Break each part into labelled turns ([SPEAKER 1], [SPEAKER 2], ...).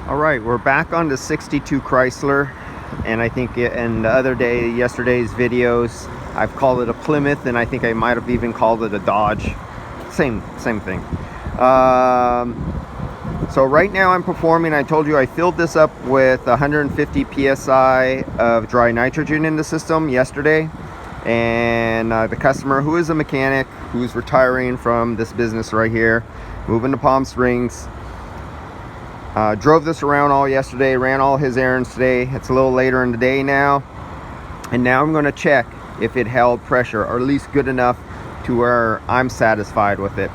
[SPEAKER 1] All right, we're back on the 62 Chrysler, and I think in the other day, yesterday's videos, I've called it a Plymouth, and I think I might have even called it a Dodge. Same thing. So right now I'm performing. I told you I filled this up with 150 psi of dry nitrogen in the system yesterday, and the customer, who is a mechanic who's retiring from this business right here, moving to Palm Springs, drove this around all yesterday, ran all his errands today. It's a little later in the day now, and now I'm going to check if it held pressure, or at least good enough to where I'm satisfied with it.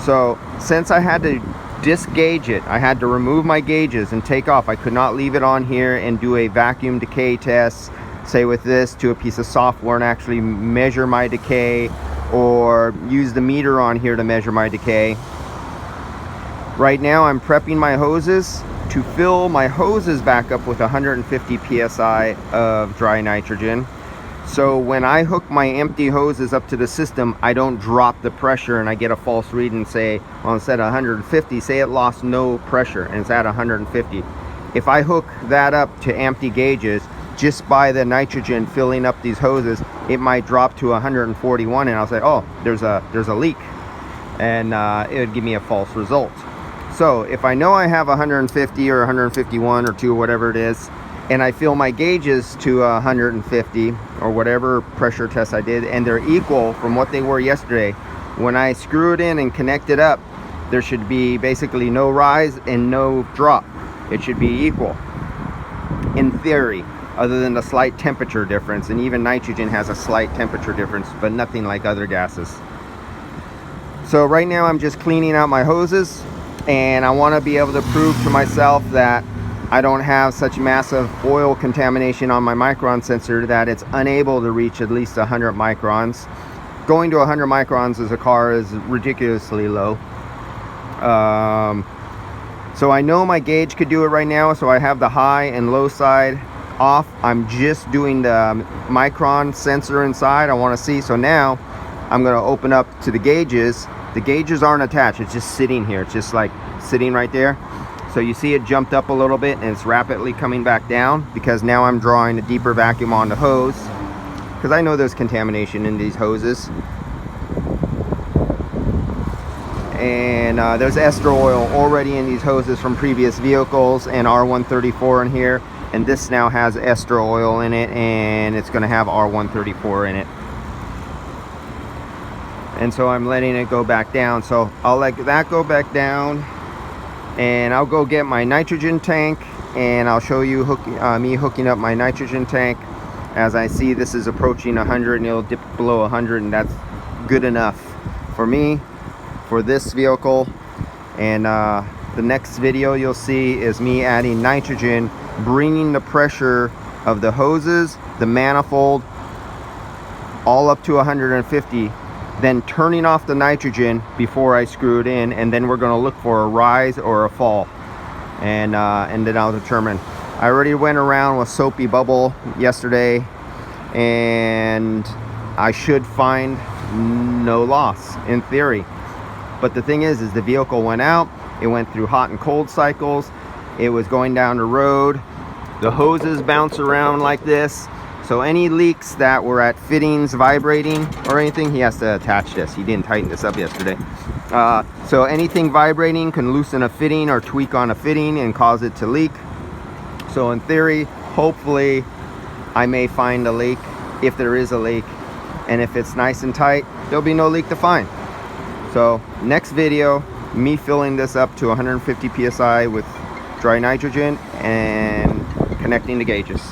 [SPEAKER 1] So since I had to disgauge it, I had to remove my gauges and take off. I could not leave it on here and do a vacuum decay test, say with this, to a piece of software and actually measure my decay, or use the meter on here to measure my decay. Right now I'm prepping my hoses to fill my hoses back up with 150 psi of dry nitrogen. So when I hook my empty hoses up to the system, I don't drop the pressure and I get a false read and say, well, instead of 150, say it lost no pressure and it's at 150. If I hook that up to empty gauges, just by the nitrogen filling up these hoses, it might drop to 141, and I'll say, oh, there's a leak, and it would give me a false result. So if I know I have 150 or 151 or 2, whatever it is, and I fill my gauges to 150 or whatever pressure test I did, and they're equal from what they were yesterday, when I screw it in and connect it up, there should be basically no rise and no drop. It should be equal in theory, other than the slight temperature difference, and even nitrogen has a slight temperature difference, but nothing like other gases. So right now I'm just cleaning out my hoses, and I want to be able to prove to myself that I don't have such massive oil contamination on my micron sensor that it's unable to reach at least 100 microns. Going to 100 microns as a car is ridiculously low. So I know my gauge could do it right now, so I have the high and low side off. I'm just doing the micron sensor inside. I want to see. So now I'm going to open up to the gauges. The gauges aren't attached, it's just sitting here. It's just like sitting right there. So you see it jumped up a little bit and it's rapidly coming back down, because now I'm drawing a deeper vacuum on the hose, because I know there's contamination in these hoses. And there's ester oil already in these hoses from previous vehicles, and R134 in here, and this now has ester oil in it, and it's going to have R134 in it. And so I'm letting it go back down. So I'll let that go back down, and I'll go get my nitrogen tank, and I'll show you me hooking up my nitrogen tank. As I see this is approaching 100, and it'll dip below 100, and that's good enough for me for this vehicle. And the next video you'll see is me adding nitrogen, bringing the pressure of the hoses, the manifold, all up to 150, then turning off the nitrogen before I screw it in, and then we're going to look for a rise or a fall, and then I'll determine. I already went around with soapy bubble yesterday, and I should find no loss in theory. But the thing is the vehicle went out, it went through hot and cold cycles, it was going down the road, the hoses bounce around like this. So any leaks that were at fittings vibrating or anything, he has to attach this. He didn't tighten this up yesterday. So anything vibrating can loosen a fitting or tweak on a fitting and cause it to leak. So in theory, hopefully, I may find a leak, if there is a leak. And if it's nice and tight, there'll be no leak to find. So next video, me filling this up to 150 psi with dry nitrogen and connecting the gauges.